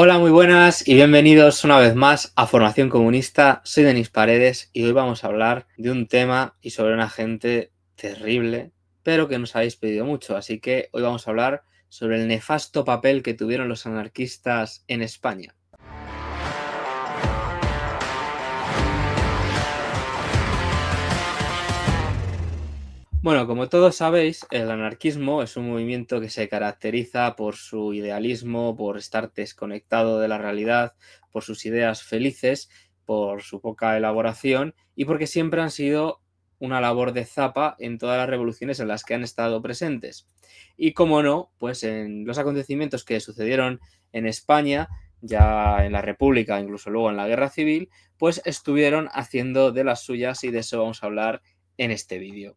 Hola, muy buenas y bienvenidos una vez más a Formación Comunista. Soy Denis Paredes y hoy vamos a hablar de un tema y sobre una gente terrible, pero que nos habéis pedido mucho. Así que hoy vamos a hablar sobre el nefasto papel que tuvieron los anarquistas en España. Bueno, como todos sabéis, el anarquismo es un movimiento que se caracteriza por su idealismo, por estar desconectado de la realidad, por sus ideas felices, por su poca elaboración y porque siempre han sido una labor de zapa en todas las revoluciones en las que han estado presentes. Y como no, pues en los acontecimientos que sucedieron en España, ya en la República, incluso luego en la Guerra Civil, pues estuvieron haciendo de las suyas y de eso vamos a hablar en este vídeo.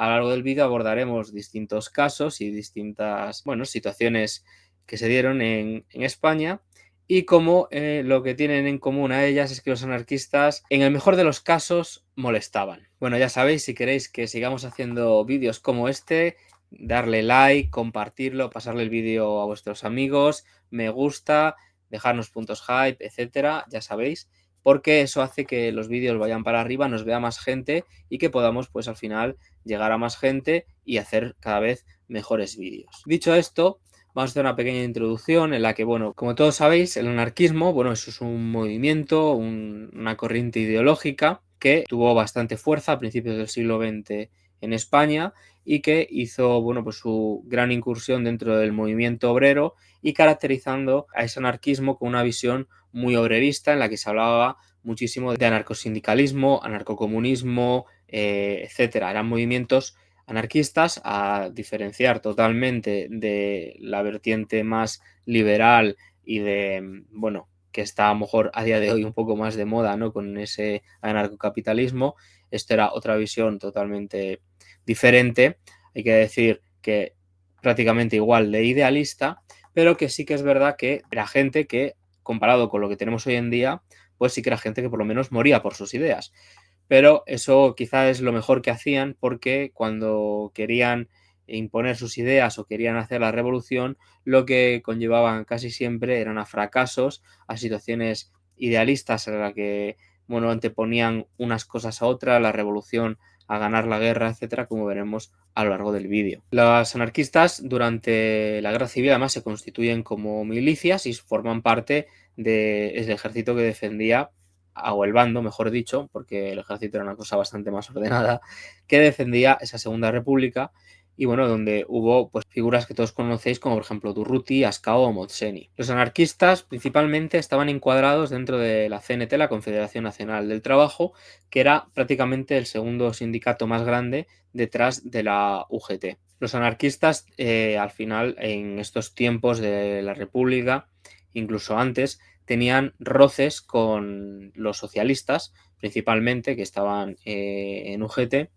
A lo largo del vídeo abordaremos distintos casos y distintas, situaciones que se dieron en España y cómo lo que tienen en común a ellas es que los anarquistas, en el mejor de los casos, molestaban. Bueno, ya sabéis, si queréis que sigamos haciendo vídeos como este, darle like, compartirlo, pasarle el vídeo a vuestros amigos, me gusta, dejarnos puntos hype, etcétera, ya sabéis, porque eso hace que los vídeos vayan para arriba, nos vea más gente y que podamos, pues al final, llegar a más gente y hacer cada vez mejores vídeos. Dicho esto, vamos a hacer una pequeña introducción en la que, bueno, como todos sabéis, el anarquismo, bueno, eso es un movimiento, una corriente ideológica que tuvo bastante fuerza a principios del siglo XX en España y que hizo, bueno, pues su gran incursión dentro del movimiento obrero y caracterizando a ese anarquismo con una visión muy obrerista en la que se hablaba muchísimo de anarcosindicalismo, anarcocomunismo, etcétera. Eran movimientos anarquistas, a diferenciar totalmente de la vertiente más liberal y de, bueno, que está a lo mejor a día de hoy un poco más de moda, ¿no? Con ese anarcocapitalismo. Esto era otra visión totalmente diferente. Hay que decir que prácticamente igual de idealista, pero que sí que es verdad que era gente que, comparado con lo que tenemos hoy en día, pues sí que era gente que por lo menos moría por sus ideas. Pero eso quizá es lo mejor que hacían porque cuando querían imponer sus ideas o querían hacer la revolución, lo que conllevaban casi siempre eran a fracasos, a situaciones idealistas en las que, bueno, anteponían unas cosas a otras, la revolución a ganar la guerra, etcétera, como veremos a lo largo del vídeo. Los anarquistas durante la guerra civil además se constituyen como milicias y forman parte del ejército que defendía, o el bando, mejor dicho, porque el ejército era una cosa bastante más ordenada, que defendía esa Segunda República y bueno, donde hubo pues figuras que todos conocéis como por ejemplo Durruti, Ascao o Mozzeni. Los anarquistas principalmente estaban encuadrados dentro de la CNT, la Confederación Nacional del Trabajo, que era prácticamente el segundo sindicato más grande detrás de la UGT. Los anarquistas al final en estos tiempos de la República, incluso antes, tenían roces con los socialistas, principalmente, que estaban en UGT,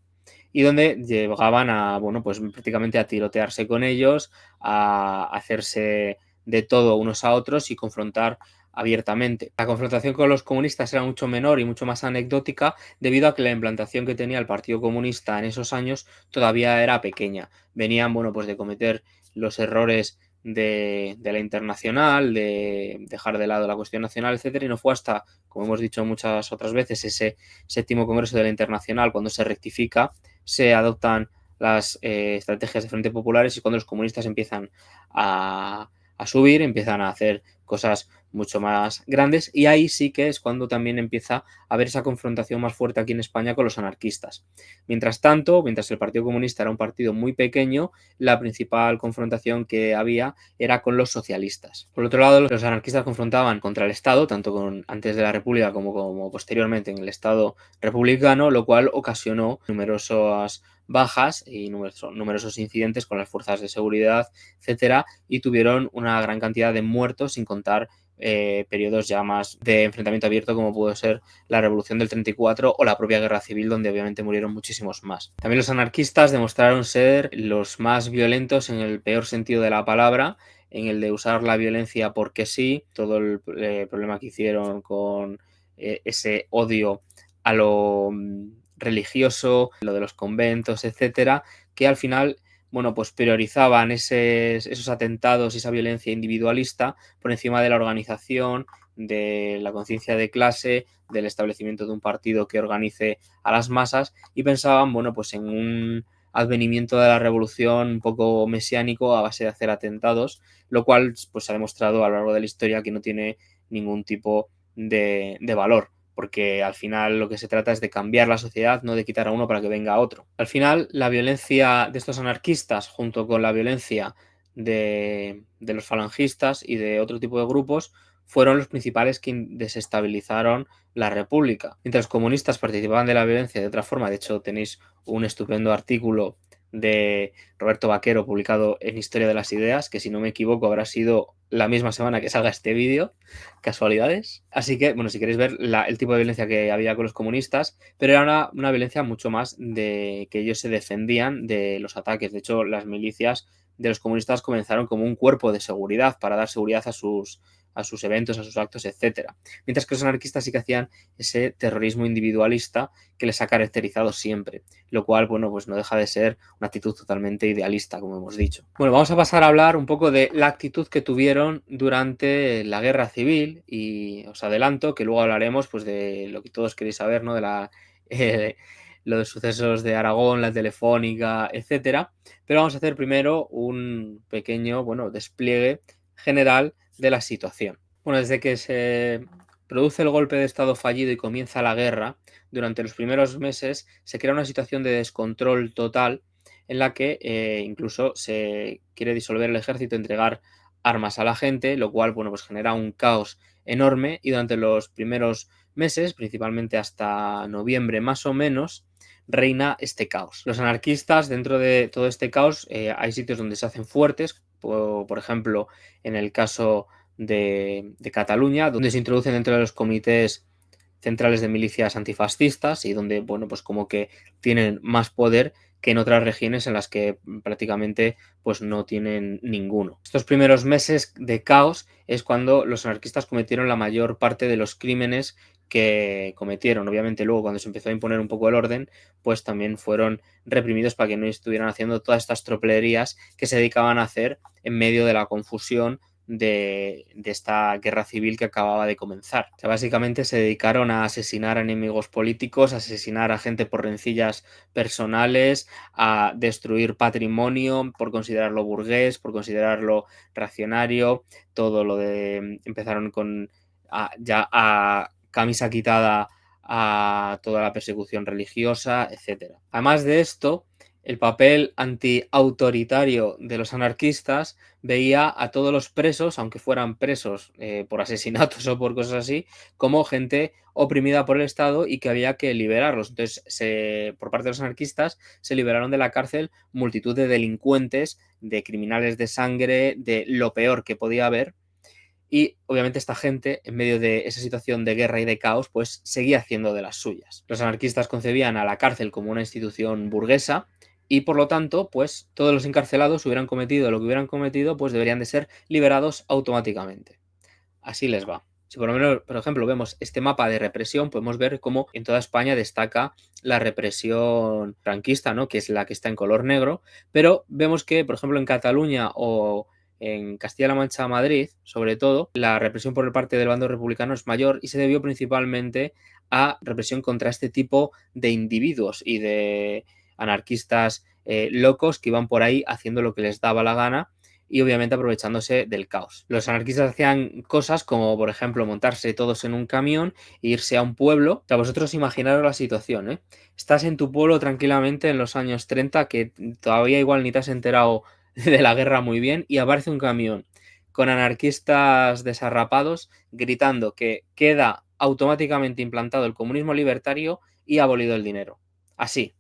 y donde llegaban a, bueno, pues prácticamente a tirotearse con ellos, a hacerse de todo unos a otros y confrontar abiertamente. La confrontación con los comunistas era mucho menor y mucho más anecdótica debido a que la implantación que tenía el Partido Comunista en esos años todavía era pequeña. Venían, bueno, pues de cometer los errores de la internacional, de dejar de lado la cuestión nacional, etcétera, y no fue hasta, como hemos dicho muchas otras veces, ese séptimo congreso de la internacional, cuando se rectifica, se adoptan las estrategias de Frente Populares y cuando los comunistas empiezan a subir, empiezan a hacer cosas mucho más grandes y ahí sí que es cuando también empieza a haber esa confrontación más fuerte aquí en España con los anarquistas. Mientras tanto, mientras el Partido Comunista era un partido muy pequeño, la principal confrontación que había era con los socialistas. Por otro lado, los anarquistas confrontaban contra el Estado, tanto antes de la República como posteriormente en el Estado republicano, lo cual ocasionó numerosas bajas y numerosos incidentes con las fuerzas de seguridad, etcétera, y tuvieron una gran cantidad de muertos, sin contar periodos ya más de enfrentamiento abierto como pudo ser la Revolución del 34 o la propia Guerra Civil, donde obviamente murieron muchísimos más. También los anarquistas demostraron ser los más violentos en el peor sentido de la palabra, en el de usar la violencia porque sí, todo el problema que hicieron con ese odio a lo religioso, lo de los conventos, etcétera, que al final bueno, pues priorizaban esos atentados y esa violencia individualista por encima de la organización, de la conciencia de clase, del establecimiento de un partido que organice a las masas, y pensaban, bueno, pues en un advenimiento de la revolución un poco mesiánico a base de hacer atentados, lo cual pues se ha demostrado a lo largo de la historia que no tiene ningún tipo de valor, porque al final lo que se trata es de cambiar la sociedad, no de quitar a uno para que venga otro. Al final, la violencia de estos anarquistas, junto con la violencia de los falangistas y de otro tipo de grupos, fueron los principales que desestabilizaron la República. Mientras los comunistas participaban de la violencia de otra forma, de hecho tenéis un estupendo artículo de Roberto Vaquero publicado en Historia de las Ideas, que si no me equivoco habrá sido la misma semana que salga este vídeo, casualidades. Así que, bueno, si queréis ver el tipo de violencia que había con los comunistas, pero era una violencia mucho más de que ellos se defendían de los ataques. De hecho, las milicias de los comunistas comenzaron como un cuerpo de seguridad para dar seguridad a sus eventos, a sus actos, etcétera. Mientras que los anarquistas sí que hacían ese terrorismo individualista que les ha caracterizado siempre, lo cual, bueno, pues no deja de ser una actitud totalmente idealista, como hemos dicho. Bueno, vamos a pasar a hablar un poco de la actitud que tuvieron durante la guerra civil, y os adelanto que luego hablaremos pues de lo que todos queréis saber, ¿no? De los sucesos de Aragón, la Telefónica, etcétera. Pero vamos a hacer primero un pequeño, bueno, despliegue general de la situación. Bueno, desde que se produce el golpe de Estado fallido y comienza la guerra, durante los primeros meses se crea una situación de descontrol total en la que incluso se quiere disolver el ejército, entregar armas a la gente, lo cual, bueno, pues genera un caos enorme, y durante los primeros meses, principalmente hasta noviembre más o menos, reina este caos. Los anarquistas, dentro de todo este caos, hay sitios donde se hacen fuertes, por ejemplo, en el caso de Cataluña, donde se introducen dentro de los comités centrales de milicias antifascistas, y donde, bueno, pues como que tienen más poder que en otras regiones en las que prácticamente pues no tienen ninguno. Estos primeros meses de caos es cuando los anarquistas cometieron la mayor parte de los crímenes que cometieron. Obviamente luego, cuando se empezó a imponer un poco el orden, pues también fueron reprimidos para que no estuvieran haciendo todas estas tropelerías que se dedicaban a hacer en medio de la confusión de esta guerra civil que acababa de comenzar. O sea, básicamente se dedicaron a asesinar a enemigos políticos, a asesinar a gente por rencillas personales, a destruir patrimonio por considerarlo burgués, por considerarlo reaccionario, todo lo de... Empezaron con ya a camisa quitada a toda la persecución religiosa, etcétera. Además de esto, el papel antiautoritario de los anarquistas veía a todos los presos, aunque fueran presos por asesinatos o por cosas así, como gente oprimida por el Estado y que había que liberarlos. Entonces, por parte de los anarquistas, se liberaron de la cárcel multitud de delincuentes, de criminales de sangre, de lo peor que podía haber. Y obviamente esta gente, en medio de esa situación de guerra y de caos, pues seguía haciendo de las suyas. Los anarquistas concebían a la cárcel como una institución burguesa, y por lo tanto, pues todos los encarcelados hubieran cometido lo que hubieran cometido, pues deberían de ser liberados automáticamente. Así les va. Si por lo menos, por ejemplo, vemos este mapa de represión, podemos ver cómo en toda España destaca la represión franquista, ¿no? Que es la que está en color negro, pero vemos que, por ejemplo, en Cataluña o en Castilla-La Mancha, Madrid, sobre todo, la represión por parte del bando republicano es mayor, y se debió principalmente a represión contra este tipo de individuos y de anarquistas locos que iban por ahí haciendo lo que les daba la gana, y obviamente aprovechándose del caos. Los anarquistas hacían cosas como, por ejemplo, montarse todos en un camión e irse a un pueblo. O sea, vosotros imaginaros la situación, ¿eh? Estás en tu pueblo tranquilamente en los años 30, que todavía igual ni te has enterado de la guerra muy bien, y aparece un camión con anarquistas desarrapados gritando que queda automáticamente implantado el comunismo libertario y abolido el dinero. Así,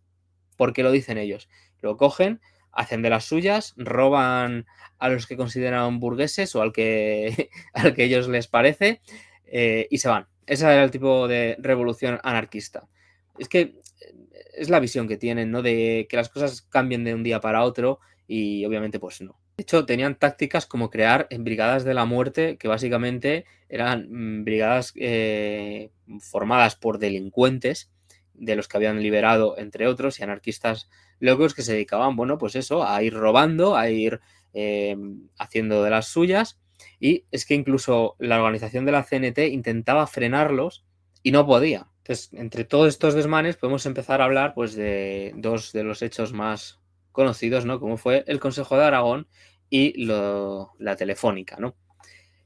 porque lo dicen ellos. Lo cogen, hacen de las suyas, roban a los que consideran burgueses o al que, al que ellos les parece, y se van. Ese era el tipo de revolución anarquista. Es que es la visión que tienen, ¿no? De que las cosas cambien de un día para otro, y obviamente pues no. De hecho, tenían tácticas como crear brigadas de la muerte, que básicamente eran brigadas formadas por delincuentes, de los que habían liberado, entre otros, y anarquistas locos que se dedicaban, bueno, pues eso, a ir robando, a ir haciendo de las suyas. Y es que incluso la organización de la CNT intentaba frenarlos y no podía. Entonces, entre todos estos desmanes podemos empezar a hablar pues de dos de los hechos más conocidos, ¿no? Como fue el Consejo de Aragón y la Telefónica, ¿no?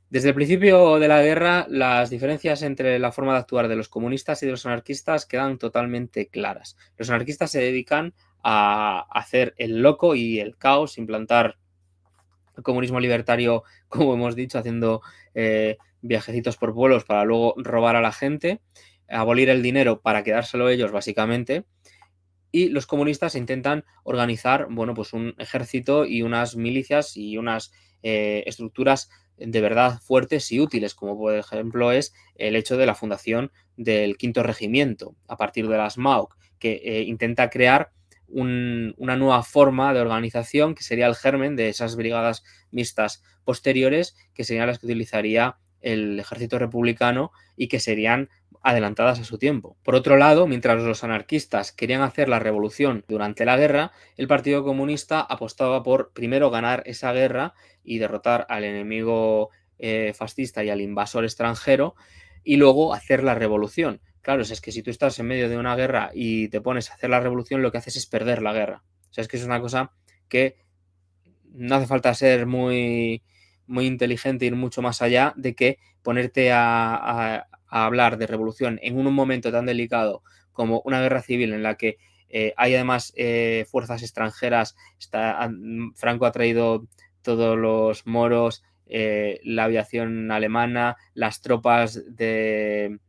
Desde el principio de la guerra, las diferencias entre la forma de actuar de los comunistas y de los anarquistas quedan totalmente claras. Los anarquistas se dedican a hacer el loco y el caos, implantar el comunismo libertario, como hemos dicho, haciendo viajecitos por pueblos para luego robar a la gente, abolir el dinero para quedárselo ellos, básicamente. Y los comunistas intentan organizar, bueno, pues un ejército y unas milicias y unas estructuras de verdad fuertes y útiles, como por ejemplo es el hecho de la fundación del Quinto Regimiento, a partir de las MAOC, que intenta crear una nueva forma de organización que sería el germen de esas brigadas mixtas posteriores, que serían las que utilizaría el ejército republicano y que serían adelantadas a su tiempo. Por otro lado, mientras los anarquistas querían hacer la revolución durante la guerra, el Partido Comunista apostaba por primero ganar esa guerra y derrotar al enemigo fascista y al invasor extranjero y luego hacer la revolución. Claro, es que si tú estás en medio de una guerra y te pones a hacer la revolución, lo que haces es perder la guerra. O sea, es que es una cosa que no hace falta ser muy inteligente, ir mucho más allá de que ponerte a hablar de revolución en un momento tan delicado como una guerra civil en la que hay además fuerzas extranjeras. Franco ha traído todos los moros, la aviación alemana, las tropas de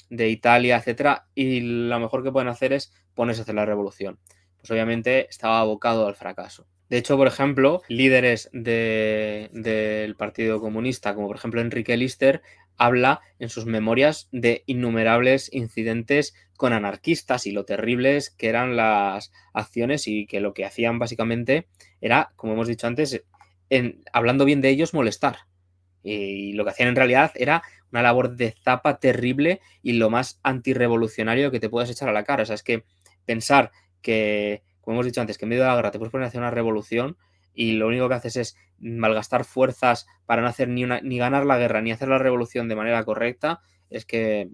Italia, etcétera, y lo mejor que pueden hacer es ponerse a hacer la revolución. Pues obviamente estaba abocado al fracaso. De hecho, por ejemplo, líderes del Partido Comunista, como por ejemplo Enrique Lister, habla en sus memorias de innumerables incidentes con anarquistas y lo terribles que eran las acciones y que lo que hacían básicamente era, como hemos dicho antes, hablando bien de ellos, molestar. Y lo que hacían en realidad era una labor de zapa terrible y lo más antirrevolucionario que te puedas echar a la cara. O sea, es que pensar que, como hemos dicho antes, que en medio de la guerra te puedes poner a hacer una revolución y lo único que haces es malgastar fuerzas para no hacer ni ganar la guerra ni hacer la revolución de manera correcta, es que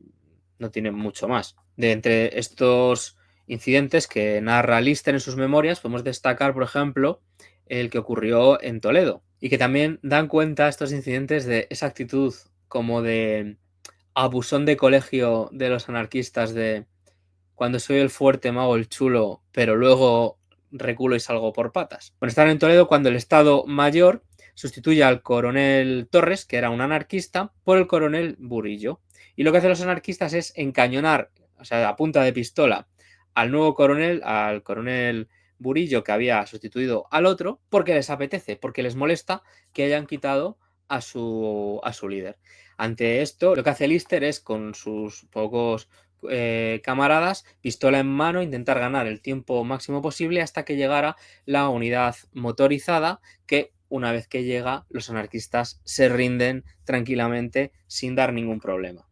no tiene mucho más. De entre estos incidentes que narra Lister en sus memorias, podemos destacar, por ejemplo, el que ocurrió en Toledo y que también dan cuenta estos incidentes de esa actitud como de abusón de colegio de los anarquistas de cuando soy el fuerte me hago el chulo, pero luego reculo y salgo por patas. Bueno, están en Toledo cuando el Estado Mayor sustituye al coronel Torres, que era un anarquista, por el coronel Burillo. Y lo que hacen los anarquistas es encañonar, o sea, a punta de pistola, al nuevo coronel, al coronel Burillo, que había sustituido al otro, porque les apetece, porque les molesta que hayan quitado a su líder. Ante esto, lo que hace Lister es, con sus pocos camaradas, pistola en mano, intentar ganar el tiempo máximo posible hasta que llegara la unidad motorizada, que una vez que llega, los anarquistas se rinden tranquilamente sin dar ningún problema.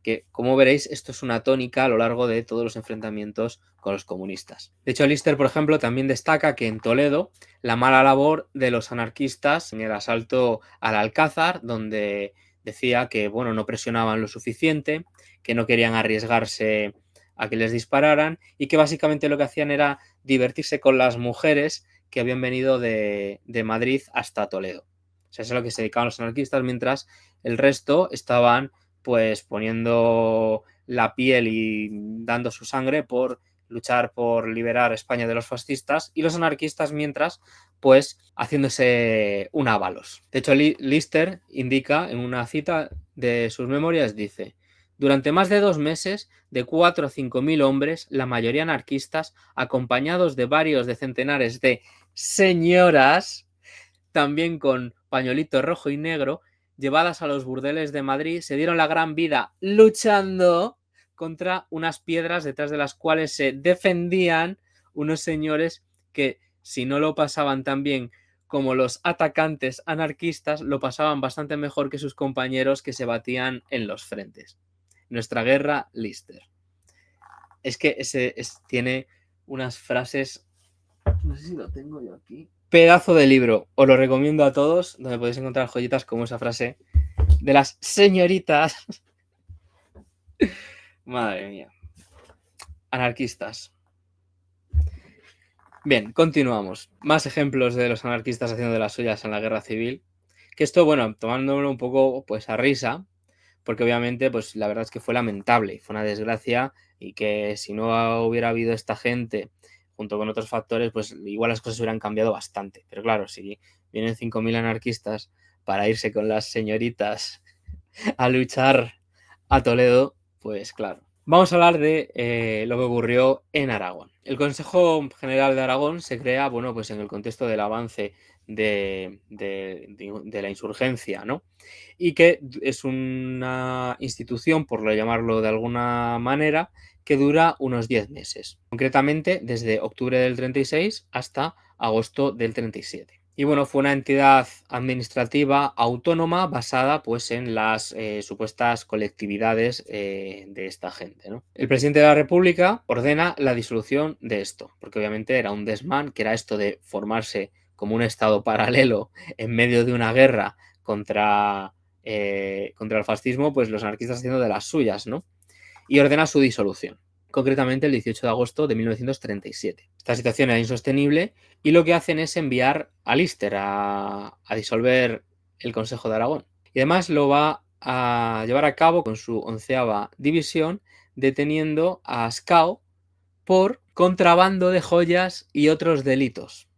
Que, como veréis, esto es una tónica a lo largo de todos los enfrentamientos con los comunistas. De hecho, Lister, por ejemplo, también destaca que en Toledo la mala labor de los anarquistas en el asalto al Alcázar, donde decía que, bueno, no presionaban lo suficiente, que no querían arriesgarse a que les dispararan y que básicamente lo que hacían era divertirse con las mujeres que habían venido de Madrid hasta Toledo. O sea, eso es lo que se dedicaban los anarquistas, mientras el resto estaban pues poniendo la piel y dando su sangre por luchar por liberar a España de los fascistas, y los anarquistas mientras pues haciéndose un ábalos. De hecho, Lister indica en una cita de sus memorias, dice: durante más de 2 meses, de 4 o 5 mil hombres, la mayoría anarquistas, acompañados de varios de centenares de señoras, también con pañuelito rojo y negro, llevadas a los burdeles de Madrid, se dieron la gran vida luchando contra unas piedras detrás de las cuales se defendían unos señores que, si no lo pasaban tan bien como los atacantes anarquistas, lo pasaban bastante mejor que sus compañeros que se batían en los frentes. Nuestra guerra, Lister. Es que tiene unas frases... No sé si lo tengo yo aquí. Pedazo de libro. Os lo recomiendo a todos, donde podéis encontrar joyitas como esa frase de las señoritas. Madre mía. Anarquistas. Bien, continuamos. Más ejemplos de los anarquistas haciendo de las suyas en la guerra civil. Que esto, bueno, tomándolo un poco pues a risa, porque obviamente pues la verdad es que fue lamentable, fue una desgracia y que si no hubiera habido esta gente junto con otros factores, pues igual las cosas hubieran cambiado bastante. Pero claro, si vienen 5.000 anarquistas para irse con las señoritas a luchar a Toledo, pues claro. Vamos a hablar de lo que ocurrió en Aragón. El Consejo General de Aragón se crea, bueno, pues en el contexto del avance de la insurgencia, ¿no? Y que es una institución, por llamarlo de alguna manera, que dura unos 10 meses. Concretamente, desde octubre del 36 hasta agosto del 37. Y bueno, fue una entidad administrativa autónoma basada pues en las supuestas colectividades de esta gente, ¿no? El presidente de la República ordena la disolución de esto, porque obviamente era un desmán, que era esto de formarse como un estado paralelo en medio de una guerra contra el fascismo, pues los anarquistas haciendo de las suyas, ¿no? Y ordena su disolución, concretamente el 18 de agosto de 1937. Esta situación era insostenible y lo que hacen es enviar a Lister a disolver el Consejo de Aragón. Y además lo va a llevar a cabo con su 11ª división, deteniendo a Ascao por contrabando de joyas y otros delitos.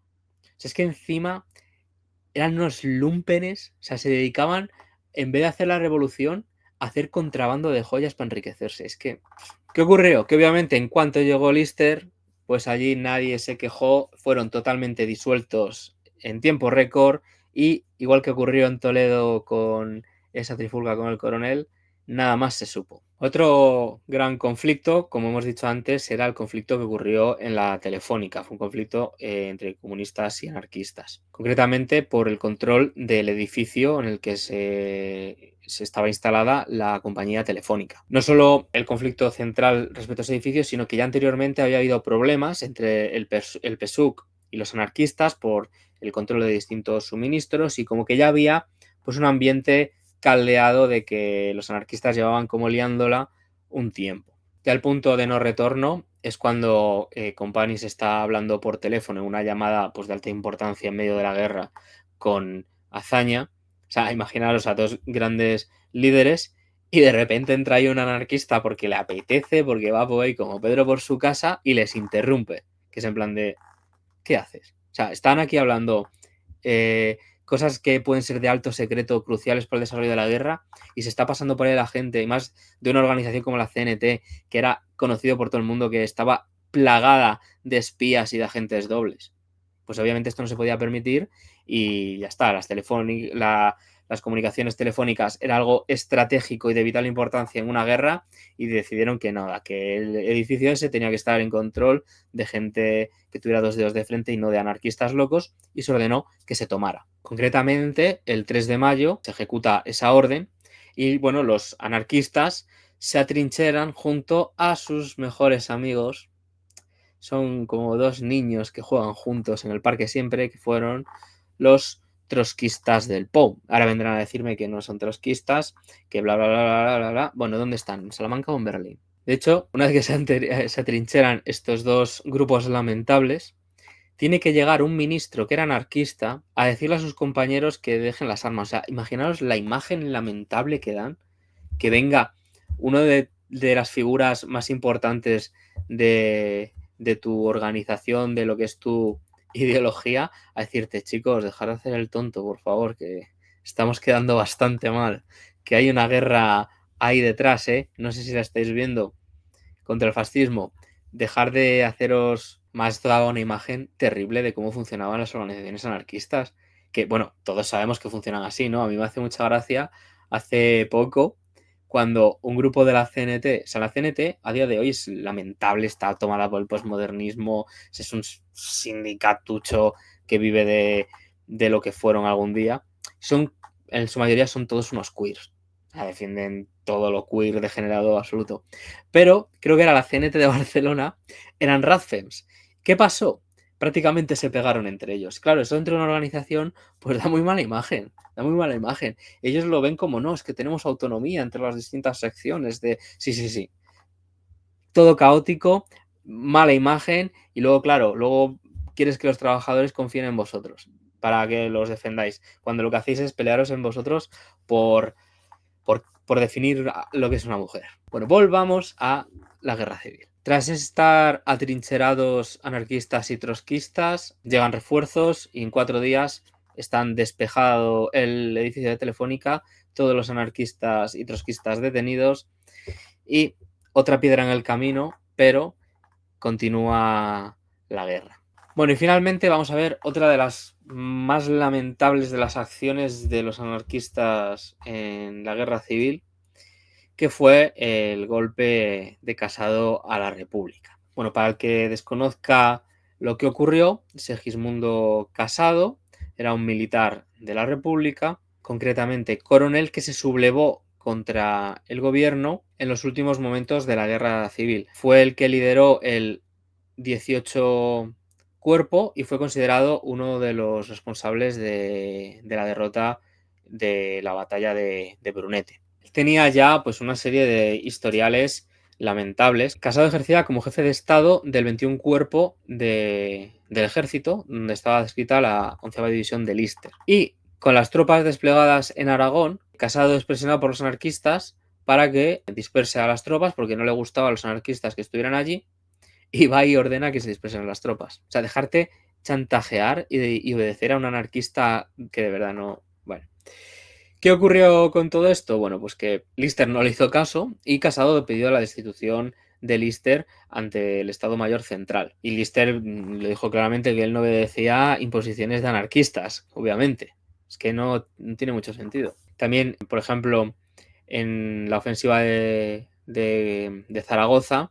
O sea, es que encima eran unos lúmpenes, o sea, se dedicaban, en vez de hacer la revolución, a hacer contrabando de joyas para enriquecerse. Es que, ¿qué ocurrió? Que obviamente en cuanto llegó Lister, pues allí nadie se quejó, fueron totalmente disueltos en tiempo récord y, igual que ocurrió en Toledo con esa trifulca con el coronel, nada más se supo. Otro gran conflicto, como hemos dicho antes, era el conflicto que ocurrió en la Telefónica. Fue un conflicto entre comunistas y anarquistas. Concretamente por el control del edificio en el que se estaba instalada la compañía Telefónica. No solo el conflicto central respecto a ese edificio, sino que ya anteriormente había habido problemas entre el PSUC y los anarquistas por el control de distintos suministros, y como que ya había pues un ambiente caldeado de que los anarquistas llevaban como liándola un tiempo. Ya el punto de no retorno es cuando Companys está hablando por teléfono en una llamada pues de alta importancia en medio de la guerra con Azaña. O sea, imaginaros a dos grandes líderes y de repente entra ahí un anarquista porque le apetece, porque va por ahí como Pedro por su casa y les interrumpe. Que es en plan de, ¿qué haces? O sea, están aquí hablando cosas que pueden ser de alto secreto, cruciales para el desarrollo de la guerra, y se está pasando por ahí la gente, y más de una organización como la CNT, que era conocido por todo el mundo, que estaba plagada de espías y de agentes dobles. Pues obviamente esto no se podía permitir y ya está, las comunicaciones telefónicas era algo estratégico y de vital importancia en una guerra, y decidieron que nada, que el edificio ese tenía que estar en control de gente que tuviera dos dedos de frente y no de anarquistas locos, y se ordenó que se tomara. Concretamente, el 3 de mayo se ejecuta esa orden y bueno, los anarquistas se atrincheran junto a sus mejores amigos. Son como dos niños que juegan juntos en el parque siempre, que fueron los trotskistas del POU. Ahora vendrán a decirme que no son trotskistas, que bla, bla, bla, bla, bla, bla. Bueno, ¿dónde están? ¿En Salamanca o en Berlín? De hecho, una vez que se atrincheran estos dos grupos lamentables, tiene que llegar un ministro que era anarquista a decirle a sus compañeros que dejen las armas. O sea, imaginaros la imagen lamentable que dan, que venga uno de las figuras más importantes de tu organización, de lo que es tu ideología, a decirte, chicos, dejad de hacer el tonto, por favor, que estamos quedando bastante mal, que hay una guerra ahí detrás, ¿eh? No sé si la estáis viendo, contra el fascismo. Dejar de haceros, más daba una imagen terrible de cómo funcionaban las organizaciones anarquistas, que bueno, todos sabemos que funcionan así, ¿no? A mí me hace mucha gracia hace poco cuando un grupo de la CNT, o sea, la CNT a día de hoy es lamentable, está tomada por el posmodernismo, es un sindicatucho que vive de lo que fueron algún día. En su mayoría son todos unos queers. Defienden todo lo queer degenerado absoluto. Pero creo que era la CNT de Barcelona, eran Radfems. ¿Qué pasó? Prácticamente se pegaron entre ellos. Claro, eso dentro de una organización pues da muy mala imagen. Da muy mala imagen. Ellos lo ven como no, es que tenemos autonomía entre las distintas secciones de... Sí, sí, sí. Todo caótico, mala imagen y luego, claro, luego quieres que los trabajadores confíen en vosotros para que los defendáis. Cuando lo que hacéis es pelearos en vosotros por definir lo que es una mujer. Bueno, volvamos a la guerra civil. Tras estar atrincherados anarquistas y trotskistas, llegan refuerzos y en 4 días están despejado el edificio de Telefónica, todos los anarquistas y trotskistas detenidos y otra piedra en el camino, pero continúa la guerra. Bueno, y finalmente vamos a ver otra de las más lamentables de las acciones de los anarquistas en la guerra civil, que fue el golpe de Casado a la República. Bueno, para el que desconozca lo que ocurrió, Segismundo Casado era un militar de la República, concretamente coronel que se sublevó contra el gobierno en los últimos momentos de la guerra civil. Fue el que lideró el 18 Cuerpo y fue considerado uno de los responsables de la derrota de la batalla de Brunete. Tenía ya pues una serie de historiales lamentables. Casado ejercía como jefe de Estado del 21 Cuerpo del Ejército, donde estaba descrita la 11ª División de Lister. Y con las tropas desplegadas en Aragón, Casado es presionado por los anarquistas para que disperse a las tropas porque no le gustaba a los anarquistas que estuvieran allí y va y ordena que se dispersen las tropas. O sea, dejarte chantajear y obedecer a un anarquista que de verdad no... Bueno. ¿Qué ocurrió con todo esto? Bueno, pues que Lister no le hizo caso y Casado pidió la destitución de Lister ante el Estado Mayor Central. Y Lister le dijo claramente que él no obedecía imposiciones de anarquistas, obviamente. Es que no tiene mucho sentido. También, por ejemplo, en la ofensiva de Zaragoza,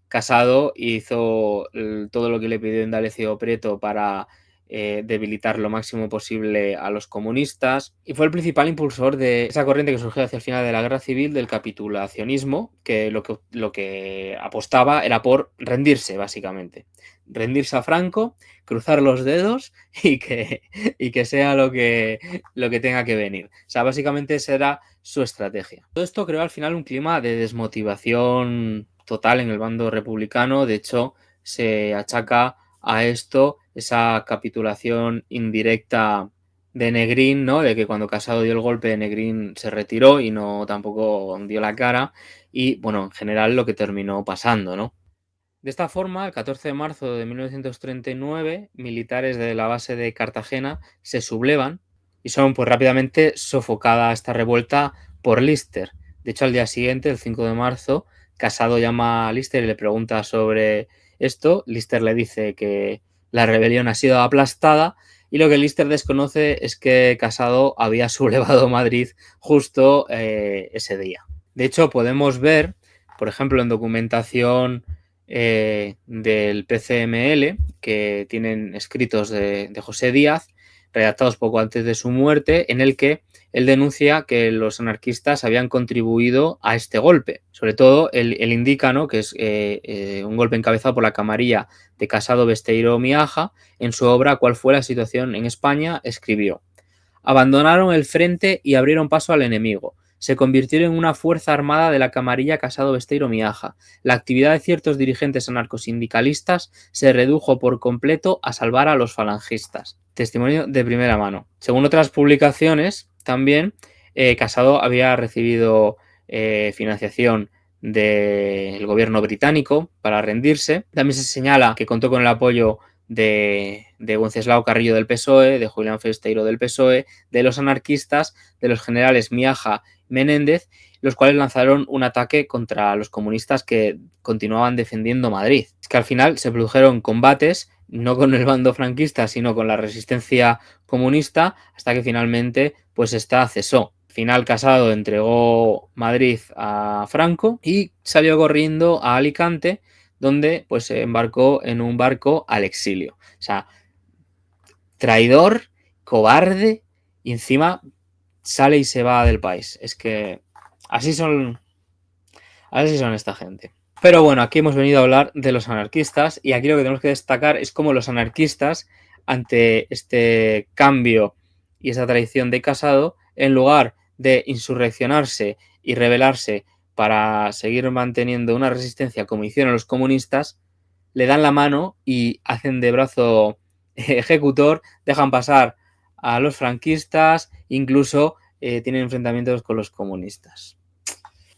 Casado hizo todo lo que le pidió Indalecio Prieto para debilitar lo máximo posible a los comunistas y fue el principal impulsor de esa corriente que surgió hacia el final de la guerra civil del capitulacionismo, que lo que apostaba era por rendirse, básicamente. Rendirse a Franco, cruzar los dedos y que sea lo que tenga que venir. O sea, básicamente esa era su estrategia. Todo esto creó al final un clima de desmotivación total en el bando republicano. De hecho, se achaca a esto esa capitulación indirecta de Negrín, ¿no? De que cuando Casado dio el golpe, Negrín se retiró y no tampoco dio la cara. Y bueno, en general lo que terminó pasando, ¿no? De esta forma, el 14 de marzo de 1939, militares de la base de Cartagena se sublevan y son pues rápidamente sofocada esta revuelta por Lister. De hecho, al día siguiente, el 5 de marzo, Casado llama a Lister y le pregunta sobre esto. Lister le dice que la rebelión ha sido aplastada y lo que Lister desconoce es que Casado había sublevado Madrid justo ese día. De hecho, podemos ver, por ejemplo, en documentación del PCML, que tienen escritos de José Díaz, redactados poco antes de su muerte, en el que él denuncia que los anarquistas habían contribuido a este golpe. Sobre todo, él indica, ¿no?, que es un golpe encabezado por la camarilla de Casado, Besteiro, Miaja. En su obra ¿Cuál fue la situación en España?, escribió: abandonaron el frente y abrieron paso al enemigo. Se convirtieron en una fuerza armada de la camarilla Casado, Besteiro, Miaja. La actividad de ciertos dirigentes anarcosindicalistas se redujo por completo a salvar a los falangistas. Testimonio de primera mano. Según otras publicaciones, también Casado había recibido financiación del gobierno británico para rendirse. También se señala que contó con el apoyo de Wenceslao Carrillo del PSOE, de Julián Festeiro del PSOE, de los anarquistas, de los generales Miaja y Menéndez, los cuales lanzaron un ataque contra los comunistas que continuaban defendiendo Madrid. Es que al final se produjeron combates, no con el bando franquista, sino con la resistencia comunista, hasta que finalmente pues esta cesó. Al final, Casado entregó Madrid a Franco y salió corriendo a Alicante, donde pues se embarcó en un barco al exilio. O sea, traidor, cobarde y encima sale y se va del país. Es que así son esta gente. Pero bueno, aquí hemos venido a hablar de los anarquistas y aquí lo que tenemos que destacar es cómo los anarquistas, ante este cambio y esa tradición de Casado, en lugar de insurreccionarse y rebelarse para seguir manteniendo una resistencia como hicieron los comunistas, le dan la mano y hacen de brazo ejecutor, dejan pasar a los franquistas, incluso tienen enfrentamientos con los comunistas.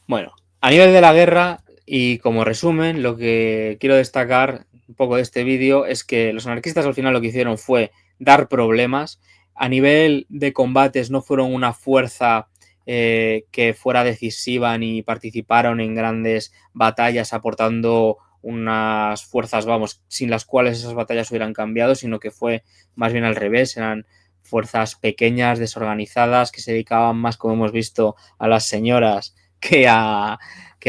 Bueno, a nivel de la guerra y como resumen, lo que quiero destacar un poco de este vídeo es que los anarquistas al final lo que hicieron fue dar problemas. A nivel de combates no fueron una fuerza que fuera decisiva ni participaron en grandes batallas aportando unas fuerzas, vamos, sin las cuales esas batallas hubieran cambiado, sino que fue más bien al revés, eran fuerzas pequeñas, desorganizadas, que se dedicaban más, como hemos visto, a las señoras que a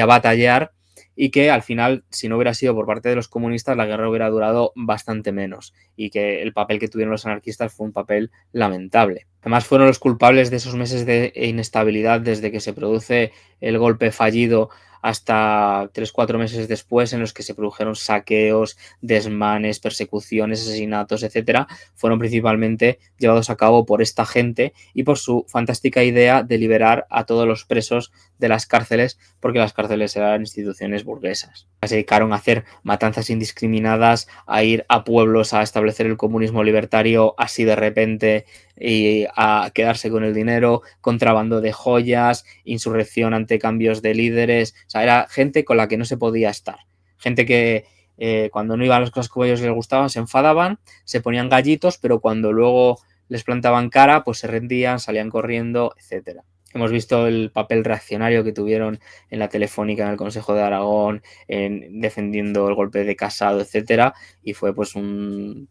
batallar, y que al final, si no hubiera sido por parte de los comunistas, la guerra hubiera durado bastante menos y que el papel que tuvieron los anarquistas fue un papel lamentable. Además, fueron los culpables de esos meses de inestabilidad desde que se produce el golpe fallido hasta 3-4 meses después, en los que se produjeron saqueos, desmanes, persecuciones, asesinatos, etcétera, fueron principalmente llevados a cabo por esta gente y por su fantástica idea de liberar a todos los presos de las cárceles, porque las cárceles eran instituciones burguesas. Se dedicaron a hacer matanzas indiscriminadas, a ir a pueblos a establecer el comunismo libertario así de repente y a quedarse con el dinero, contrabando de joyas, insurrección ante cambios de líderes. O sea, era gente con la que no se podía estar. Gente que cuando no iban las cosas como a ellos les gustaban, se enfadaban, se ponían gallitos, pero cuando luego les plantaban cara, pues se rendían, salían corriendo, etcétera. Hemos visto el papel reaccionario que tuvieron en la Telefónica, en el Consejo de Aragón, en defendiendo el golpe de Casado, etcétera, y fue pues un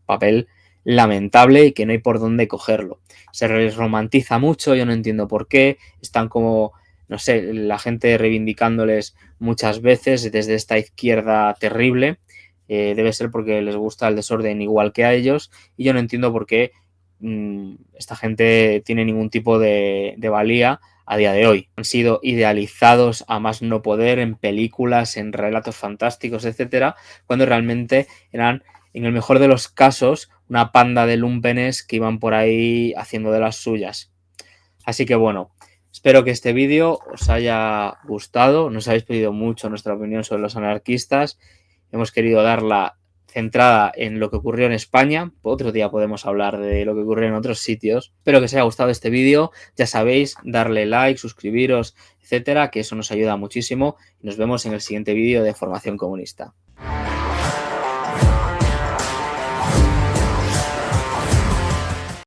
papel lamentable y que no hay por dónde cogerlo. Se les romantiza mucho, yo no entiendo por qué, están como, no sé, la gente reivindicándoles muchas veces desde esta izquierda terrible, debe ser porque les gusta el desorden igual que a ellos, y yo no entiendo por qué esta gente tiene ningún tipo de valía a día de hoy. Han sido idealizados a más no poder en películas, en relatos fantásticos, etcétera, cuando realmente eran, en el mejor de los casos, una panda de lumpenes que iban por ahí haciendo de las suyas. Así que bueno, espero que este vídeo os haya gustado. Nos habéis pedido mucho nuestra opinión sobre los anarquistas. Hemos querido darla centrada en lo que ocurrió en España. Otro día podemos hablar de lo que ocurrió en otros sitios. Espero que os haya gustado este vídeo. Ya sabéis, darle like, suscribiros, etcétera, que eso nos ayuda muchísimo. Y nos vemos en el siguiente vídeo de Formación Comunista.